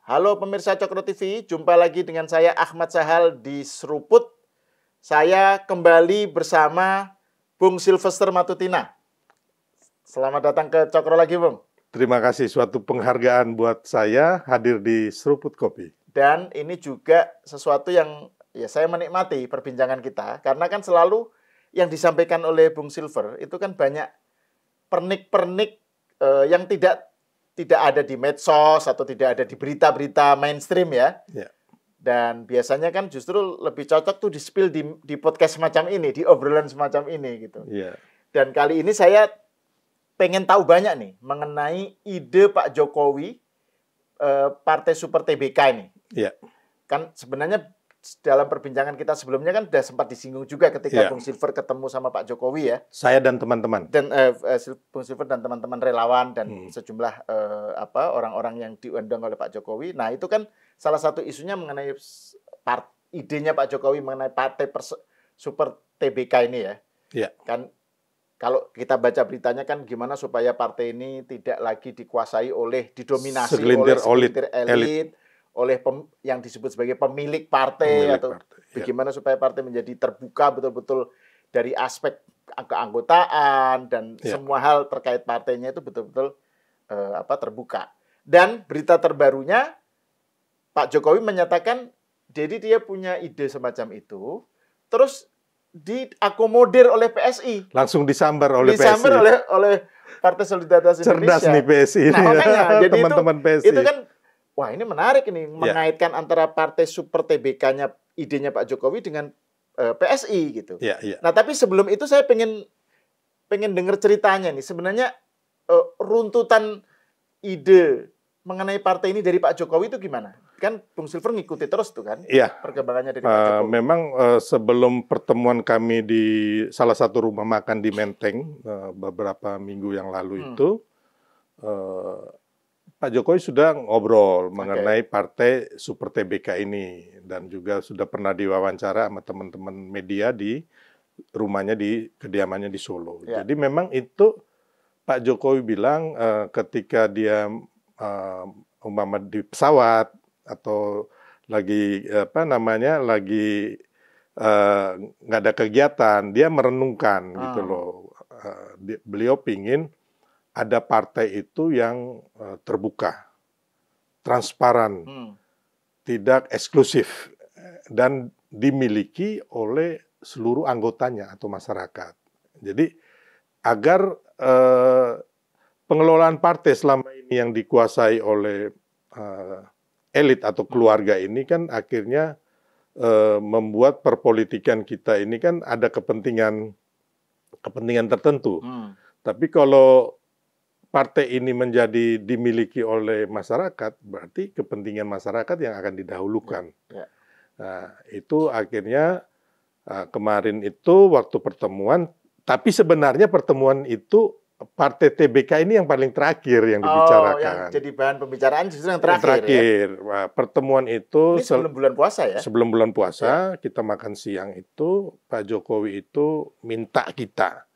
Halo pemirsa Cokro TV, jumpa lagi dengan saya Ahmad Sahal di Seruput. Saya kembali bersama Bung Sylvester Matutina. Selamat datang ke Cokro lagi, Bung. Terima kasih, suatu penghargaan buat saya hadir di Seruput Kopi. Dan ini juga sesuatu yang ya saya menikmati perbincangan kita, karena kan selalu yang disampaikan oleh Bung Silver itu kan banyak pernik-pernik yang tidak ada di medsos atau tidak ada di berita-berita mainstream ya. Ya. Dan biasanya kan justru lebih cocok tuh di-spill di podcast semacam ini, di obrolan semacam ini gitu. Ya. Dan kali ini saya pengen tahu banyak nih mengenai ide Pak Jokowi Partai Super TBK ini. Ya. Kan sebenarnya dalam perbincangan kita sebelumnya kan sudah sempat disinggung juga ketika Bung Silver ketemu sama Pak Jokowi ya. Saya dan teman-teman. Dan Bung Silver dan teman-teman relawan dan sejumlah orang-orang yang diundang oleh Pak Jokowi. Nah, itu kan salah satu isunya mengenai idenya Pak Jokowi mengenai Partai Super TBK ini ya. Iya. Kan kalau kita baca beritanya kan gimana supaya partai ini tidak lagi didominasi oleh segelintir elit. Oleh yang disebut sebagai pemilik partai bagaimana supaya partai menjadi terbuka betul-betul dari aspek keanggotaan dan semua hal terkait partainya itu betul-betul terbuka. Dan berita terbarunya Pak Jokowi menyatakan jadi dia punya ide semacam itu, terus diakomodir oleh PSI. Langsung disambar oleh PSI. Disambar oleh Partai Solidaritas Indonesia. Cerdas nih PSI. Nah, makanya jadi teman-teman PSI. Itu kan wah, ini menarik ini mengaitkan antara Partai Super TBK-nya idenya Pak Jokowi dengan PSI gitu. Nah, tapi sebelum itu saya pengen dengar ceritanya nih. Sebenarnya runtutan ide mengenai partai ini dari Pak Jokowi itu gimana? Kan Bung Silver ngikuti terus tuh kan perkembangannya dari Pak Jokowi. Memang sebelum pertemuan kami di salah satu rumah makan di Menteng beberapa minggu yang lalu itu Pak Jokowi sudah ngobrol mengenai Partai Super TBK ini dan juga sudah pernah diwawancara sama teman-teman media di rumahnya di kediamannya di Solo. Jadi memang itu Pak Jokowi bilang ketika dia umpama di pesawat atau lagi lagi nggak ada kegiatan, dia merenungkan gitu loh. Beliau pingin ada partai itu yang terbuka, transparan, tidak eksklusif, dan dimiliki oleh seluruh anggotanya atau masyarakat. Jadi agar pengelolaan partai selama ini yang dikuasai oleh elit atau keluarga ini kan akhirnya membuat perpolitikan kita ini kan ada kepentingan tertentu. Tapi kalau partai ini menjadi dimiliki oleh masyarakat, berarti kepentingan masyarakat yang akan didahulukan. Nah, itu akhirnya kemarin itu waktu pertemuan, tapi sebenarnya pertemuan itu Partai TBK ini yang paling terakhir yang dibicarakan. Yang jadi bahan pembicaraan justru yang terakhir. Nah, pertemuan itu ini sebelum bulan puasa ya? Sebelum bulan puasa, kita makan siang itu, Pak Jokowi itu minta kita.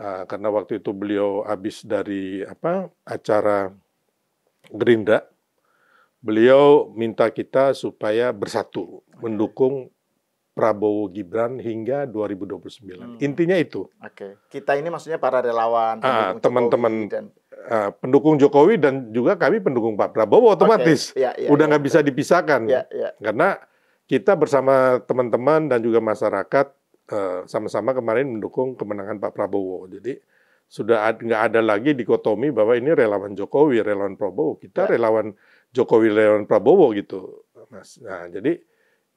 Karena waktu itu beliau habis dari acara Gerindra, beliau minta kita supaya bersatu mendukung Prabowo Gibran hingga 2029. Intinya itu. Kita ini maksudnya para relawan, teman-teman pendukung Jokowi dan juga kami pendukung Pak Prabowo otomatis. Udah nggak bisa dipisahkan. Karena kita bersama teman-teman dan juga masyarakat sama-sama kemarin mendukung kemenangan Pak Prabowo. Jadi sudah nggak ada lagi dikotomi bahwa ini relawan Jokowi, relawan Prabowo. Kita relawan Jokowi, relawan Prabowo gitu. Nah, jadi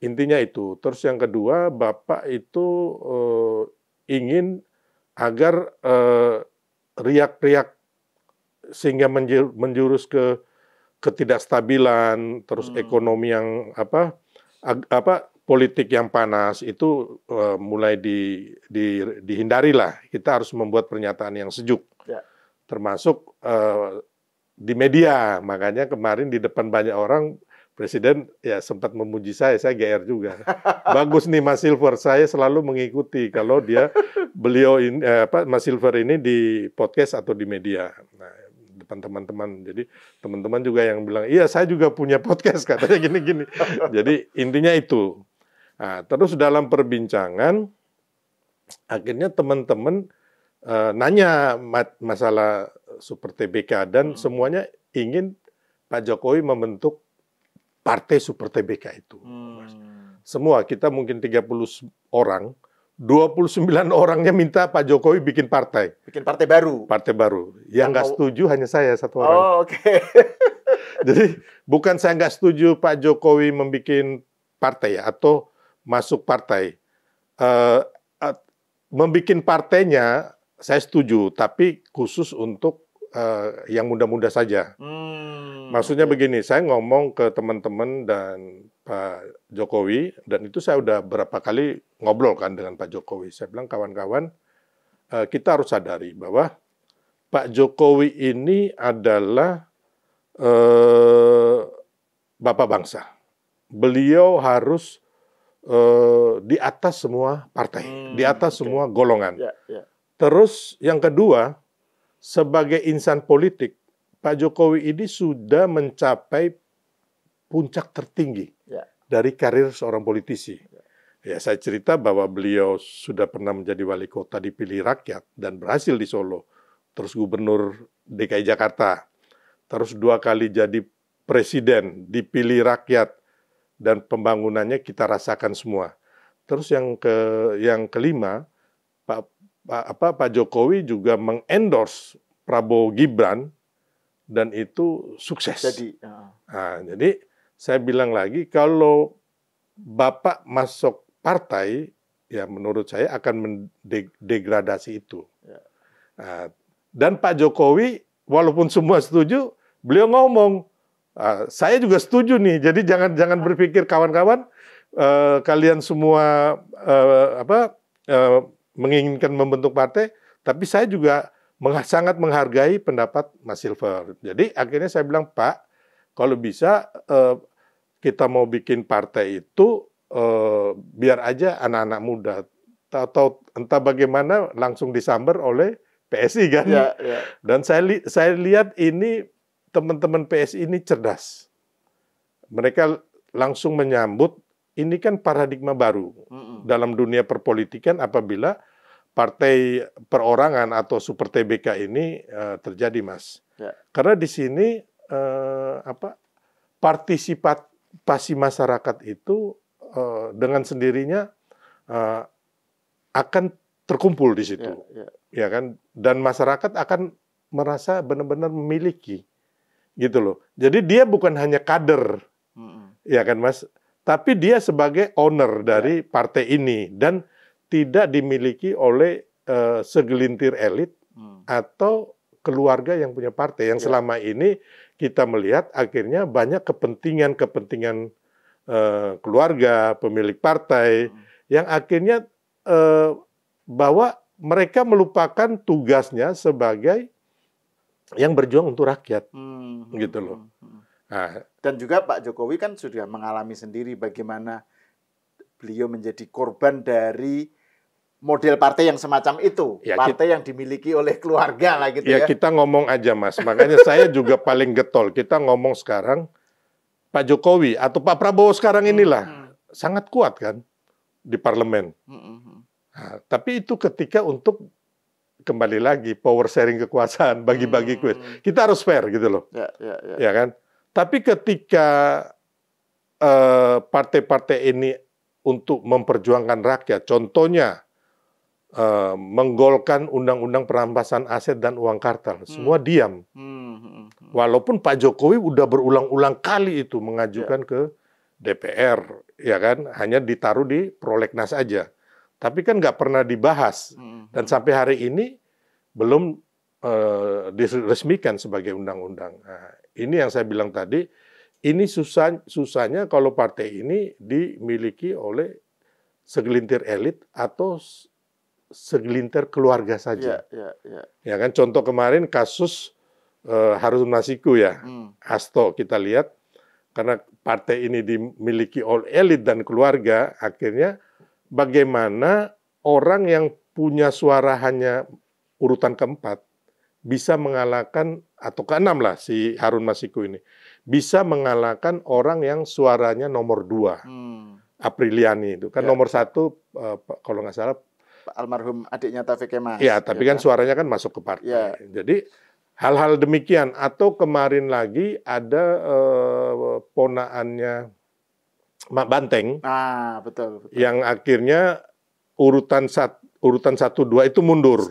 intinya itu. Terus yang kedua, Bapak itu ingin agar riak-riak sehingga menjurus ke ketidakstabilan, terus ekonomi yang politik yang panas itu mulai dihindari lah. Kita harus membuat pernyataan yang sejuk, termasuk di media. Makanya kemarin di depan banyak orang Presiden ya sempat memuji saya GR juga. Bagus nih Mas Silver, saya selalu mengikuti kalau beliau ini Mas Silver ini di podcast atau di media. Nah, depan teman-teman. Jadi teman-teman juga yang bilang, iya saya juga punya podcast katanya gini-gini. Jadi intinya itu. Nah, terus dalam perbincangan, akhirnya teman-teman nanya masalah Super TBK dan semuanya ingin Pak Jokowi membentuk partai Super TBK itu. Semua, kita mungkin 30 orang, 29 orangnya minta Pak Jokowi bikin partai. Bikin partai baru? Partai baru. Yang nggak setuju hanya saya, satu orang. Oh, oke. Jadi, bukan saya nggak setuju Pak Jokowi membuat partai ya, atau masuk partai. Membikin partainya, saya setuju, tapi khusus untuk yang muda-muda saja. Maksudnya begini, saya ngomong ke teman-teman dan Pak Jokowi, dan itu saya udah berapa kali ngobrol kan dengan Pak Jokowi. Saya bilang, kawan-kawan, kita harus sadari bahwa Pak Jokowi ini adalah Bapak bangsa. Beliau harus di atas semua partai, di atas semua golongan. Terus yang kedua, sebagai insan politik, Pak Jokowi ini sudah mencapai puncak tertinggi dari karir seorang politisi. Ya, saya cerita bahwa beliau sudah pernah menjadi wali kota dipilih rakyat dan berhasil di Solo. Terus gubernur DKI Jakarta. Terus 2 kali jadi presiden, dipilih rakyat, dan pembangunannya kita rasakan semua. Terus yang kelima, Pak Jokowi juga mengendorse Prabowo Gibran, dan itu sukses. Jadi saya bilang lagi, kalau Bapak masuk partai, ya menurut saya akan mendegradasi itu. Dan Pak Jokowi, walaupun semua setuju, beliau ngomong, saya juga setuju nih. Jadi jangan berpikir kawan-kawan, kalian semua menginginkan membentuk partai, tapi saya juga sangat menghargai pendapat Mas Silver. Jadi akhirnya saya bilang, Pak, kalau bisa kita mau bikin partai itu biar aja anak-anak muda, atau entah bagaimana langsung disamber oleh PSI kan. Dan saya lihat ini teman-teman PSI ini cerdas. Mereka langsung menyambut, ini kan paradigma baru dalam dunia perpolitikan apabila partai perorangan atau Super TBK ini terjadi, Mas. Karena di sini partisipasi masyarakat itu dengan sendirinya akan terkumpul di situ, ya kan? Dan masyarakat akan merasa benar-benar memiliki, gitu loh. Jadi dia bukan hanya kader, ya kan, Mas? Tapi dia sebagai owner dari partai ini dan tidak dimiliki oleh segelintir elit atau keluarga yang punya partai. Yang selama ini kita melihat akhirnya banyak kepentingan keluarga, pemilik partai, yang akhirnya bahwa mereka melupakan tugasnya sebagai yang berjuang untuk rakyat, gitu loh. Dan juga Pak Jokowi kan sudah mengalami sendiri bagaimana beliau menjadi korban dari model partai yang semacam itu, partai yang dimiliki oleh keluarga lah gitu ya. Kita ngomong aja, Mas. Makanya saya juga paling getol. Kita ngomong sekarang Pak Jokowi atau Pak Prabowo sekarang inilah sangat kuat kan di parlemen. Tapi itu ketika untuk kembali lagi power sharing kekuasaan, bagi-bagi kuis. Kita harus fair gitu loh. Ya kan? Tapi ketika partai-partai ini untuk memperjuangkan rakyat, contohnya menggolkan undang-undang perampasan aset dan uang kartal, semua diam. Walaupun Pak Jokowi udah berulang-ulang kali itu mengajukan ke DPR, ya kan, hanya ditaruh di prolegnas aja. Tapi kan nggak pernah dibahas, dan sampai hari ini belum diresmikan sebagai undang-undang. Nah, ini yang saya bilang tadi, ini susahnya kalau partai ini dimiliki oleh segelintir elit atau segelintir keluarga saja. Ya kan, contoh kemarin kasus Harun Masiku ya, Hasto kita lihat, karena partai ini dimiliki oleh elit dan keluarga, akhirnya bagaimana orang yang punya suara hanya urutan keempat bisa mengalahkan, atau ke-6 lah si Harun Masiku ini, bisa mengalahkan orang yang suaranya nomor 2. Apriliani itu kan nomor 1, kalau nggak salah almarhum adiknya Taufik Kemas. Ya, tapi kan suaranya kan masuk ke partai. Ya. Jadi hal-hal demikian. Atau kemarin lagi ada ponaannya Mak Banteng. Betul. Yang akhirnya urutan 1-2 itu mundur.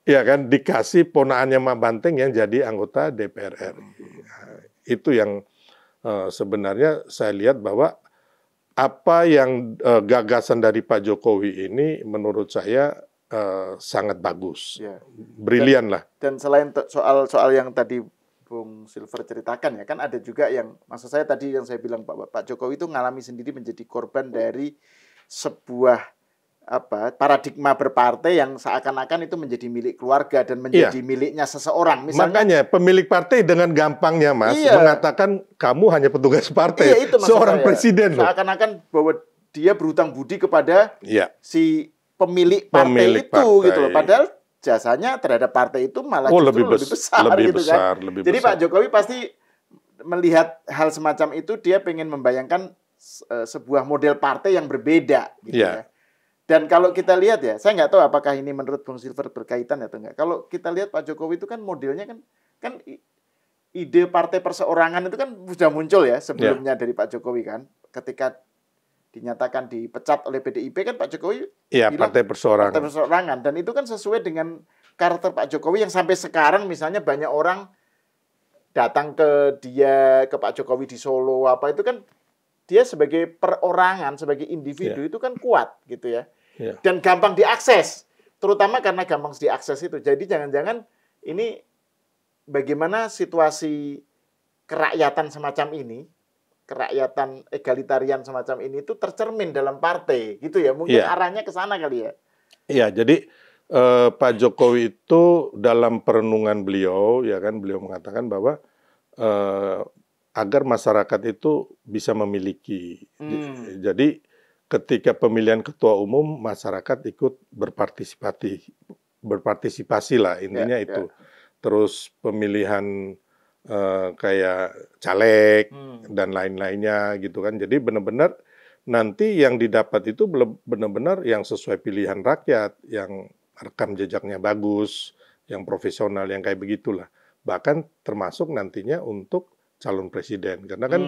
Ya kan, dikasih ponaannya Mak Banteng yang jadi anggota DPR RI. Itu yang sebenarnya saya lihat bahwa apa yang gagasan dari Pak Jokowi ini menurut saya sangat bagus, brilian lah. Dan selain soal yang tadi Bung Silver ceritakan ya, kan ada juga yang, maksud saya tadi yang saya bilang Pak Jokowi itu ngalami sendiri menjadi korban dari sebuah paradigma berpartai yang seakan-akan itu menjadi milik keluarga dan menjadi miliknya seseorang. Misalnya, makanya pemilik partai dengan gampangnya Mas mengatakan kamu hanya petugas partai, itu seorang presiden. Seakan-akan bahwa dia berhutang budi kepada si pemilik partai itu gitu loh. Padahal jasanya terhadap partai itu malah justru lebih besar gitu kan. Jadi Pak Jokowi pasti melihat hal semacam itu, dia pengen membayangkan sebuah model partai yang berbeda gitu ya. Dan kalau kita lihat ya, saya nggak tahu apakah ini menurut Bung Silver berkaitan atau enggak. Kalau kita lihat Pak Jokowi itu kan modelnya kan ide partai perseorangan itu kan sudah muncul ya sebelumnya dari Pak Jokowi kan. Ketika dinyatakan dipecat oleh PDIP kan Pak Jokowi bilang partai perseorangan. Dan itu kan sesuai dengan karakter Pak Jokowi yang sampai sekarang misalnya banyak orang datang ke Pak Jokowi di Solo itu kan dia sebagai perorangan, sebagai individu itu kan kuat gitu ya. Dan gampang diakses, terutama karena gampang diakses itu. Jadi jangan-jangan ini bagaimana situasi kerakyatan semacam ini, kerakyatan egalitarian semacam ini itu tercermin dalam partai gitu ya. Mungkin arahnya ke sana kali ya. Iya, jadi Pak Jokowi itu dalam perenungan beliau ya kan, beliau mengatakan bahwa agar masyarakat itu bisa memiliki. Jadi ketika pemilihan ketua umum masyarakat ikut berpartisipasi lah intinya itu. Terus pemilihan kayak caleg dan lain-lainnya gitu kan. Jadi benar-benar nanti yang didapat itu benar-benar yang sesuai pilihan rakyat, yang rekam jejaknya bagus, yang profesional, yang kayak begitulah. Bahkan termasuk nantinya untuk calon presiden. Karena kan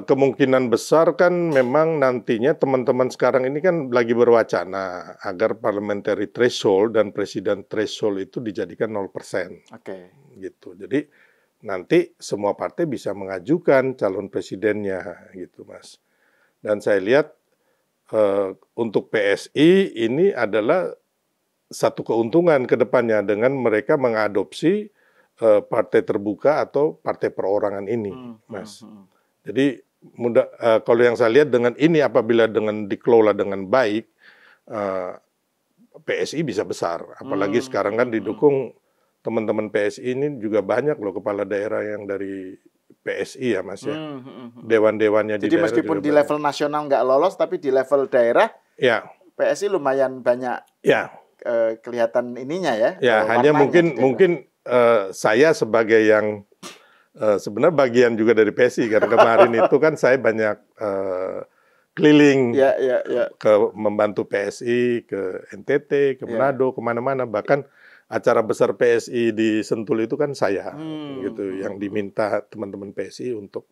kemungkinan besar kan memang nantinya teman-teman sekarang ini kan lagi berwacana agar parliamentary threshold dan presiden threshold itu dijadikan 0%. Gitu. Jadi nanti semua partai bisa mengajukan calon presidennya gitu, Mas. Dan saya lihat untuk PSI ini adalah satu keuntungan ke depannya dengan mereka mengadopsi partai terbuka atau partai perorangan ini, Mas. Jadi kalau yang saya lihat dengan ini apabila dengan dikelola dengan baik, PSI bisa besar. Apalagi sekarang kan didukung teman-teman PSI ini juga banyak loh kepala daerah yang dari PSI ya Mas ya. Dewan-dewannya di daerah. Jadi meskipun di level nasional nggak lolos, tapi di level daerah PSI lumayan banyak kelihatan ininya ya. Ya hanya mungkin saya sebagai yang sebenarnya bagian juga dari PSI karena kemarin itu kan saya banyak keliling ke membantu PSI ke NTT, ke Manado, kemana-mana. Bahkan acara besar PSI di Sentul itu kan saya gitu yang diminta teman-teman PSI untuk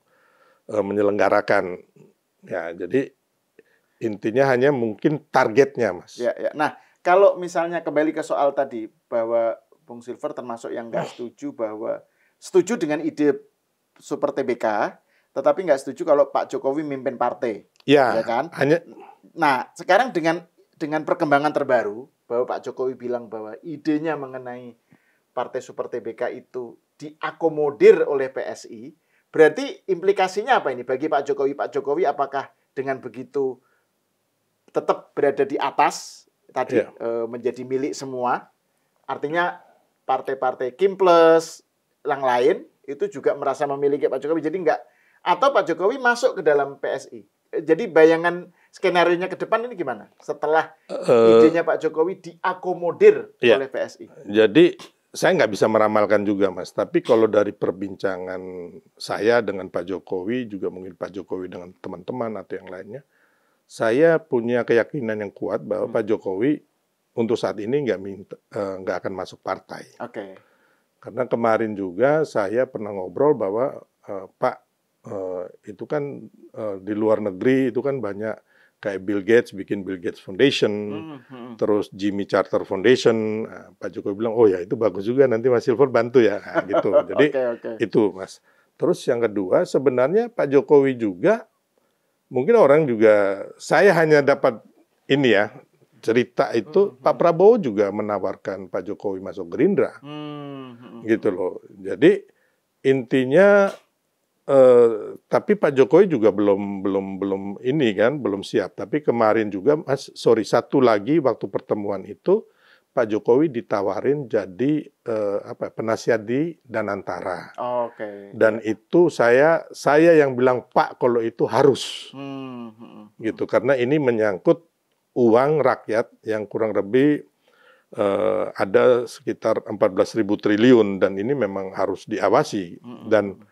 menyelenggarakan. Ya, jadi intinya hanya mungkin targetnya, Mas. Nah, kalau misalnya kembali ke soal tadi bahwa Bung Silver termasuk yang nggak setuju dengan ide Super TBK, tetapi nggak setuju kalau Pak Jokowi mimpin partai, ya kan? Nah, sekarang dengan perkembangan terbaru bahwa Pak Jokowi bilang bahwa idenya mengenai partai Super TBK itu diakomodir oleh PSI, berarti implikasinya apa ini bagi Pak Jokowi? Pak Jokowi apakah dengan begitu tetap berada di atas tadi menjadi milik semua? Artinya partai-partai Kim Plus yang lain itu juga merasa memiliki Pak Jokowi, jadi enggak, atau Pak Jokowi masuk ke dalam PSI jadi bayangan skenario-nya ke depan ini gimana? Setelah idenya Pak Jokowi diakomodir oleh PSI. Jadi saya nggak bisa meramalkan juga, Mas. Tapi kalau dari perbincangan saya dengan Pak Jokowi, juga mungkin Pak Jokowi dengan teman-teman atau yang lainnya, saya punya keyakinan yang kuat bahwa Pak Jokowi untuk saat ini nggak akan masuk partai. Oke. Karena kemarin juga saya pernah ngobrol bahwa Pak, itu kan di luar negeri itu kan banyak kayak Bill Gates bikin Bill Gates Foundation, terus Jimmy Carter Foundation. Pak Jokowi bilang, oh ya itu bagus juga, nanti Mas Silver bantu ya, gitu. Jadi itu, Mas. Terus yang kedua, sebenarnya Pak Jokowi juga mungkin orang juga, saya hanya dapat ini ya, cerita itu Pak Prabowo juga menawarkan Pak Jokowi masuk Gerindra. Gitu loh. Jadi intinya tapi Pak Jokowi juga belum ini kan, belum siap. Tapi kemarin juga satu lagi waktu pertemuan itu Pak Jokowi ditawarin jadi penasihat di Danantara. Dan itu saya yang bilang, Pak, kalau itu harus. Gitu, karena ini menyangkut uang rakyat yang kurang lebih ada sekitar 14.000 triliun dan ini memang harus diawasi. Dan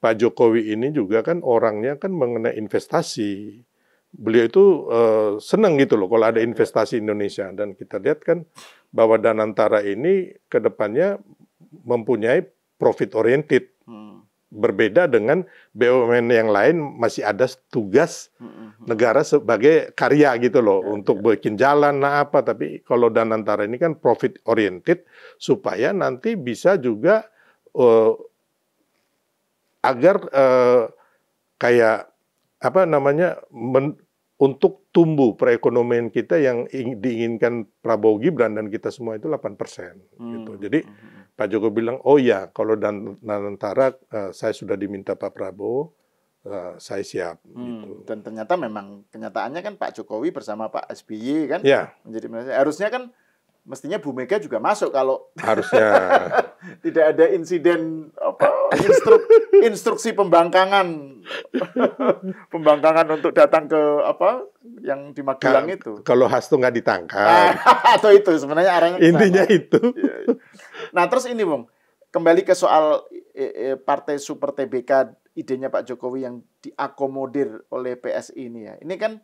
Pak Jokowi ini juga kan orangnya kan mengenai investasi. Beliau itu senang gitu loh kalau ada investasi Indonesia. Dan kita lihat kan bahwa Danantara ini ke depannya mempunyai profit oriented. Berbeda dengan BUMN yang lain masih ada tugas negara sebagai karya gitu loh. Untuk bikin jalan, tapi kalau Danantara ini kan profit oriented supaya nanti bisa juga agar kayak untuk tumbuh perekonomian kita yang diinginkan Prabowo Gibran dan kita semua itu 8%. Gitu. Jadi Pak Jokowi bilang, oh ya kalau Danantara saya sudah diminta Pak Prabowo, saya siap. Gitu. Dan ternyata memang kenyataannya kan Pak Jokowi bersama Pak SBY kan menjadi harusnya kan mestinya Bu Mega juga masuk kalau harusnya tidak ada insiden instruksi pembangkangan untuk datang ke yang di Magelang itu. Kalau Hasto nggak ditangkap. Atau itu sebenarnya arahnya intinya itu. Nah terus ini Bung, kembali ke soal partai Super TBK, idenya Pak Jokowi yang diakomodir oleh PSI ini ya. Ini kan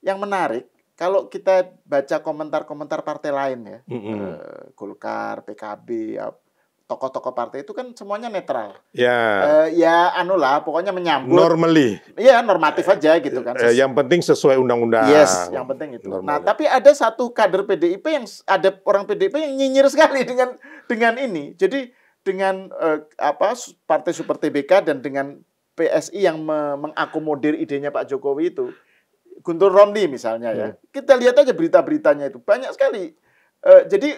yang menarik. Kalau kita baca komentar-komentar partai lain ya, Golkar, PKB, tokoh-tokoh partai itu kan semuanya netral. Pokoknya menyambut. Normally. Iya, normatif aja gitu kan. Yang penting sesuai undang-undang. Yes, yang penting itu. Normally. Nah, tapi ada satu kader PDIP ada orang PDIP yang nyinyir sekali dengan ini. Jadi dengan partai Super TBK dan dengan PSI yang mengakomodir idenya Pak Jokowi itu. Guntur Romli misalnya ya. Kita lihat aja berita-beritanya itu. Banyak sekali. Jadi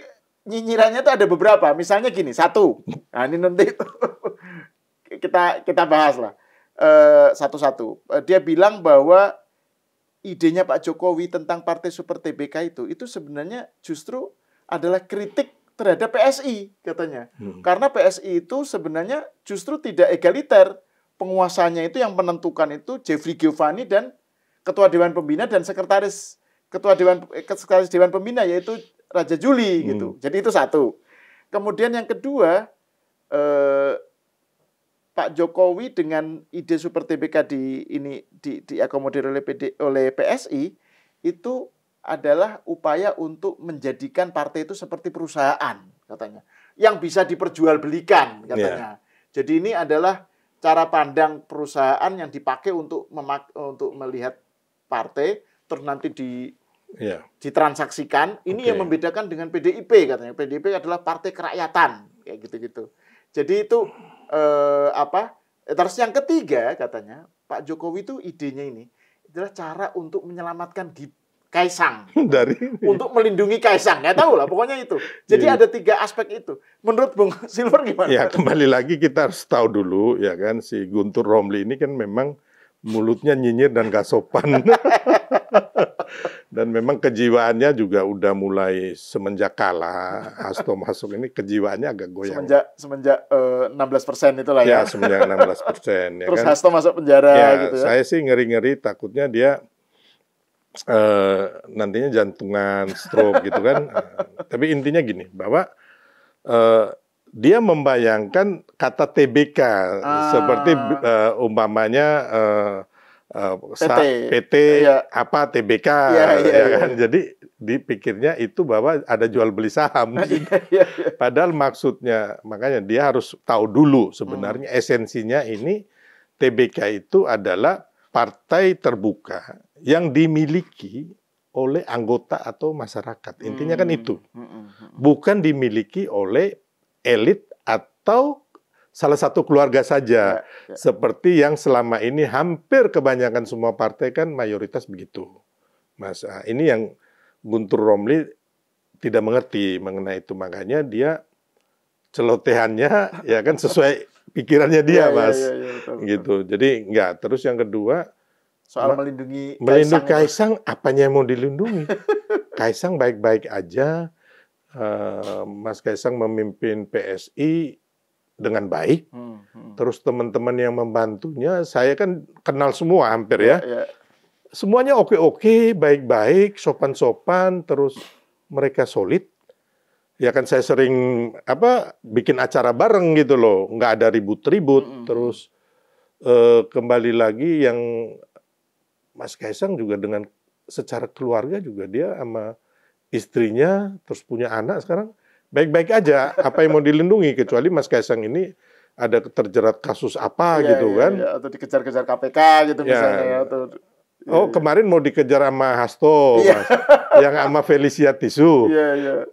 nyinyirannya itu ada beberapa. Misalnya gini, satu. Nah ini nanti kita bahas lah. Satu-satu. Dia bilang bahwa idenya Pak Jokowi tentang Partai Super TBK itu sebenarnya justru adalah kritik terhadap PSI katanya. Karena PSI itu sebenarnya justru tidak egaliter. Penguasanya itu yang menentukan itu Jeffrey Giovanni dan Ketua Dewan Pembina dan Sekretaris Dewan Pembina yaitu Raja Juli gitu. Jadi itu satu. Kemudian yang kedua, Pak Jokowi dengan ide Super TBK diakomodir oleh PSI itu adalah upaya untuk menjadikan partai itu seperti perusahaan katanya, yang bisa diperjualbelikan katanya. Jadi ini adalah cara pandang perusahaan yang dipakai untuk melihat partai, terus nanti ditransaksikan. Ini yang membedakan dengan PDIP katanya. PDIP adalah partai kerakyatan, kayak gitu-gitu. Jadi itu terus yang ketiga katanya Pak Jokowi itu idenya ini adalah cara untuk menyelamatkan Kaisang untuk melindungi Kaisang. Nggak tahu lah, pokoknya itu. Jadi ada 3 aspek itu. Menurut Bung Silver gimana? Ya kembali lagi kita harus tahu dulu ya kan, si Guntur Romli ini kan memang mulutnya nyinyir dan gak sopan. Dan memang kejiwaannya juga udah mulai semenjak kalah Hasto masuk ini kejiwaannya agak goyang. Semenjak 16% itulah ya. Ya, semenjak 16%. Ya Terus kan? Hasto masuk penjara ya, gitu ya. Saya sih ngeri-ngeri takutnya dia nantinya jantungan, stroke gitu kan. Tapi intinya gini, bahwa dia membayangkan kata TBK seperti umpamanya PT ya. apa TBK kan. Jadi dipikirnya itu bahwa ada jual beli saham. Padahal maksudnya makanya dia harus tahu dulu sebenarnya esensinya ini TBK itu adalah partai terbuka yang dimiliki oleh anggota atau masyarakat. Intinya kan itu. Bukan dimiliki oleh elit atau salah satu keluarga saja. Seperti yang selama ini hampir kebanyakan semua partai kan mayoritas begitu. Mas, ini yang Guntur Romli tidak mengerti mengenai itu. Makanya dia celotehannya ya kan sesuai pikirannya dia, Mas. Betul. Gitu. Jadi enggak. Terus yang kedua soal melindungi Kaisang apanya yang mau dilindungi? Kaisang baik-baik aja. Mas Kaisang memimpin PSI dengan baik, terus teman-teman yang membantunya, saya kan kenal semua hampir ya. Semuanya oke-oke, baik-baik, sopan-sopan, terus mereka solid. Ya kan saya sering bikin acara bareng gitu loh, nggak ada ribut-ribut. Terus kembali lagi yang Mas Kaisang juga dengan secara keluarga juga dia sama istrinya, terus punya anak sekarang. Baik-baik aja, apa yang mau dilindungi, kecuali Mas Kaisang ini ada terjerat kasus apa gitu kan. Atau dikejar-kejar KPK gitu misalnya. Kemarin mau dikejar sama Hasto, Mas. Yang sama Felicia Tisu.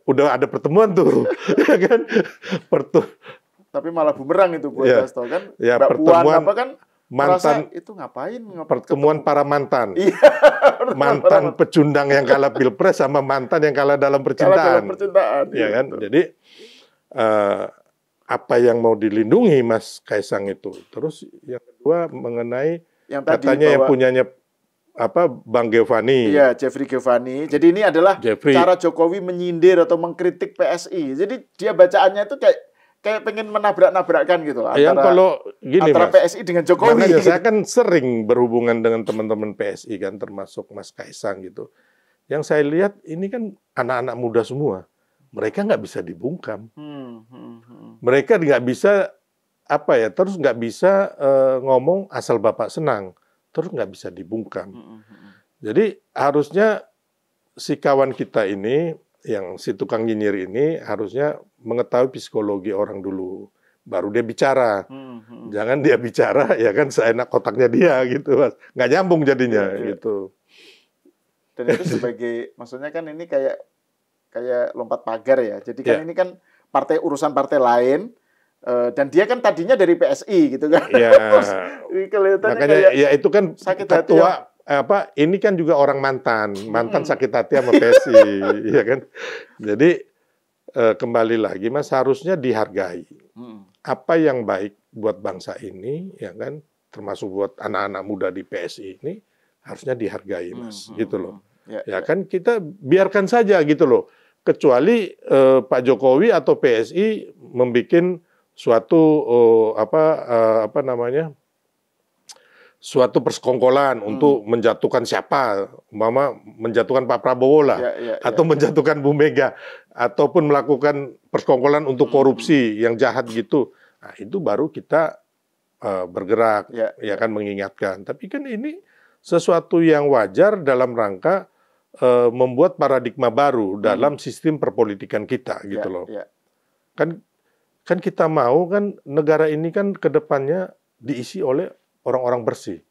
Udah ada pertemuan tuh. Ya kan? Tapi malah bumerang itu buat Hasto kan. Ya, pertemuan Puan kan mantan itu ngapain pertemuan para mantan. Mantan pecundang yang kalah Pilpres sama mantan yang kalah dalam percintaan. Ya kan? Jadi apa yang mau dilindungi Mas Kaisang itu. Terus yang kedua mengenai yang katanya yang punyanya Bang Giovanni. Iya, Jeffrey Giovanni. Jadi ini adalah cara Jokowi menyindir atau mengkritik PSI. Jadi dia bacaannya itu kayak pengen menabrak-nabrakkan gitu antara PSI dengan Jokowi. Makanya saya kan sering berhubungan dengan teman-teman PSI kan, termasuk Mas Kaisang gitu. Yang saya lihat ini kan anak-anak muda semua. Mereka nggak bisa dibungkam. Mereka nggak bisa terus nggak bisa ngomong asal Bapak senang. Terus nggak bisa dibungkam. Jadi harusnya si kawan kita ini, yang si tukang nyinyir ini harusnya mengetahui psikologi orang dulu, baru dia bicara. Jangan dia bicara ya kan seenak kotaknya dia gitu, Mas. Nggak nyambung jadinya gitu. Dan itu sebagai, maksudnya kan ini kayak lompat pagar ya. Jadi kan ini kan urusan partai lain. Dan dia kan tadinya dari PSI gitu kan. Makanya ya itu kan ketua ini kan juga orang mantan sakit hati sama PSI, ya kan. Jadi kembali lagi Mas, harusnya dihargai. Apa yang baik buat bangsa ini, ya kan, termasuk buat anak-anak muda di PSI ini harusnya dihargai, Mas, gitu loh. Ya kan, kita biarkan saja gitu loh. Kecuali Pak Jokowi atau PSI membuat suatu suatu persekongkolan untuk menjatuhkan siapa, menjatuhkan Pak Prabowo lah, atau menjatuhkan Bu Mega, ataupun melakukan persekongkolan untuk korupsi yang jahat gitu. Nah, itu baru kita bergerak, ya kan, mengingatkan. Tapi kan ini sesuatu yang wajar dalam rangka membuat paradigma baru dalam sistem perpolitikan kita, gitu loh. Kan kita mau kan negara ini kan ke depannya diisi oleh orang-orang bersih.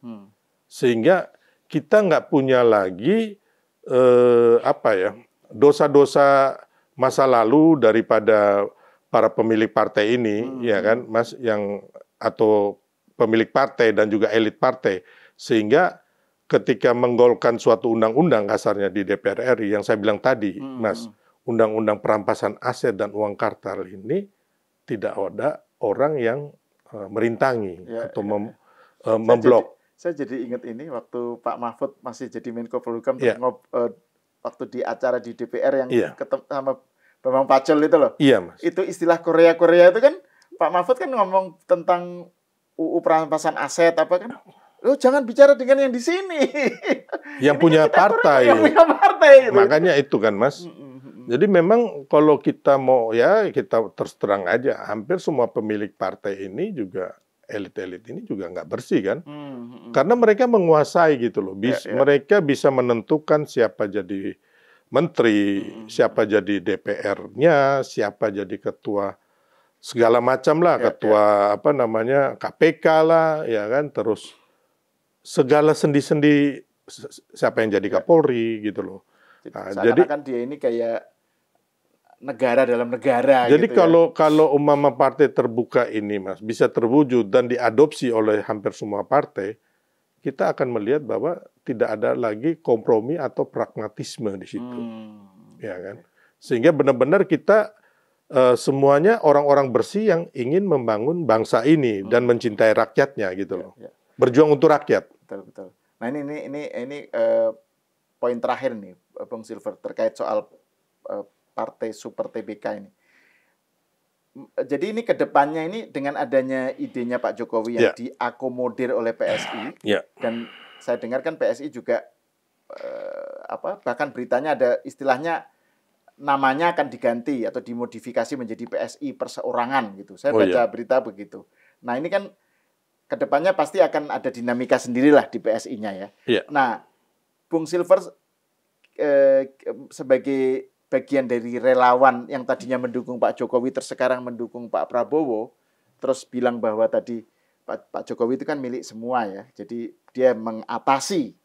Sehingga kita nggak punya lagi dosa-dosa masa lalu daripada para pemilik partai ini, ya kan, Mas, atau pemilik partai dan juga elit partai. Sehingga ketika menggolkan suatu undang-undang kasarnya di DPR RI yang saya bilang tadi, Mas, undang-undang perampasan aset dan uang kartal ini tidak ada orang yang merintangi atau memblok. Saya jadi ingat ini waktu Pak Mahfud masih jadi Menko Polhukam waktu di acara di DPR yang Iya. ketemu sama Bambang Pacul itu loh. Iya, Mas. Itu istilah Korea itu kan Pak Mahfud kan ngomong tentang UU perampasan aset apa kan? Lo jangan bicara dengan yang di sini. Yang punya partai. Yang punya partai. Gitu. Makanya itu kan, Mas. Jadi memang kalau kita mau ya kita terus terang aja, hampir semua pemilik partai ini juga elit-elit ini juga nggak bersih kan? Karena mereka menguasai gitu loh. Mereka bisa menentukan siapa jadi menteri, siapa jadi DPR-nya, siapa jadi ketua segala macam lah, ketua apa namanya KPK lah, ya kan, terus segala sendi-sendi siapa yang jadi Kapolri gitu loh. Nah, jadi kan dia ini kayak negara dalam negara. Jadi gitu kalau umpama partai terbuka ini, Mas, bisa terwujud dan diadopsi oleh hampir semua partai, kita akan melihat bahwa tidak ada lagi kompromi atau pragmatisme di situ, ya kan? Sehingga benar-benar kita semuanya orang-orang bersih yang ingin membangun bangsa ini dan mencintai rakyatnya gitu loh. Berjuang untuk rakyat. Betul. Nah ini poin terakhir nih, Bung Silver, terkait soal partai Super TBK ini. Jadi ini kedepannya ini dengan adanya idenya Pak Jokowi yang diakomodir oleh PSI, dan saya dengar kan PSI juga bahkan beritanya ada istilahnya namanya akan diganti atau dimodifikasi menjadi PSI perseorangan gitu. Saya baca berita begitu. Nah ini kan kedepannya pasti akan ada dinamika sendirilah di PSI-nya ya. Nah, Bung Silver sebagai bagian dari relawan yang tadinya mendukung Pak Jokowi terus sekarang mendukung Pak Prabowo, terus bilang bahwa tadi Pak Jokowi itu kan milik semua ya. Jadi dia mengatasi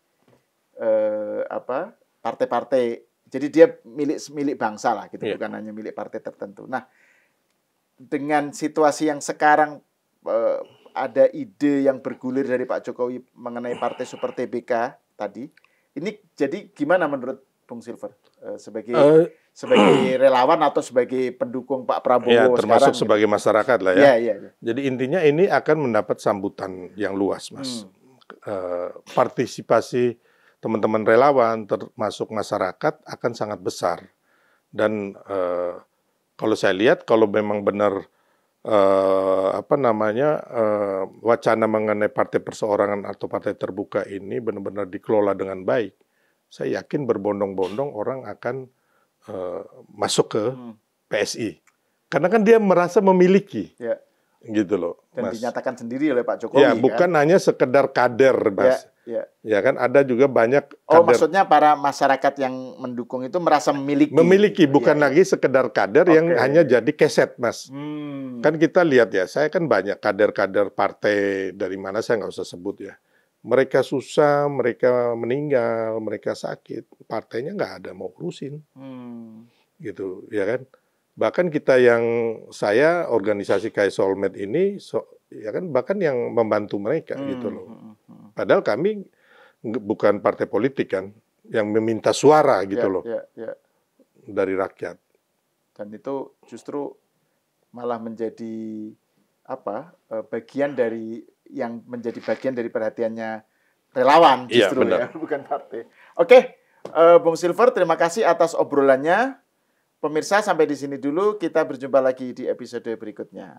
partai-partai. Jadi dia milik bangsa lah gitu, bukan hanya milik partai tertentu. Nah, dengan situasi yang sekarang ada ide yang bergulir dari Pak Jokowi mengenai partai Super TBK tadi, ini jadi gimana menurut Bung Silver sebagai relawan atau sebagai pendukung Pak Prabowo termasuk sekarang, sebagai masyarakat lah ya. Jadi intinya ini akan mendapat sambutan yang luas, Mas. Partisipasi teman-teman relawan termasuk masyarakat akan sangat besar. Dan kalau saya lihat kalau memang benar wacana mengenai partai perseorangan atau partai terbuka ini benar-benar dikelola dengan baik, saya yakin berbondong-bondong orang akan masuk ke PSI. Karena kan dia merasa memiliki. Gitu loh, dan Mas. Dinyatakan sendiri oleh Pak Jokowi. Ya, bukan hanya sekedar kader, Mas. Ya kan, ada juga banyak kader. Maksudnya para masyarakat yang mendukung itu merasa memiliki. Memiliki, bukan lagi sekedar kader yang hanya jadi keset, Mas. Kan kita lihat ya, saya kan banyak kader-kader partai dari mana saya nggak usah sebut ya. Mereka susah, mereka meninggal, mereka sakit, partainya nggak ada mau urusin. Gitu, ya kan. Bahkan kita saya organisasi kayak Soulmate ini, ya kan, bahkan yang membantu mereka gitu loh. Padahal kami bukan partai politik kan, yang meminta suara gitu loh dari rakyat. Dan itu justru malah menjadi bagian dari yang menjadi bagian dari perhatiannya relawan justru ya, bukan partai. Oke, Bung Silver, terima kasih atas obrolannya. Pemirsa, sampai di sini dulu. Kita berjumpa lagi di episode berikutnya.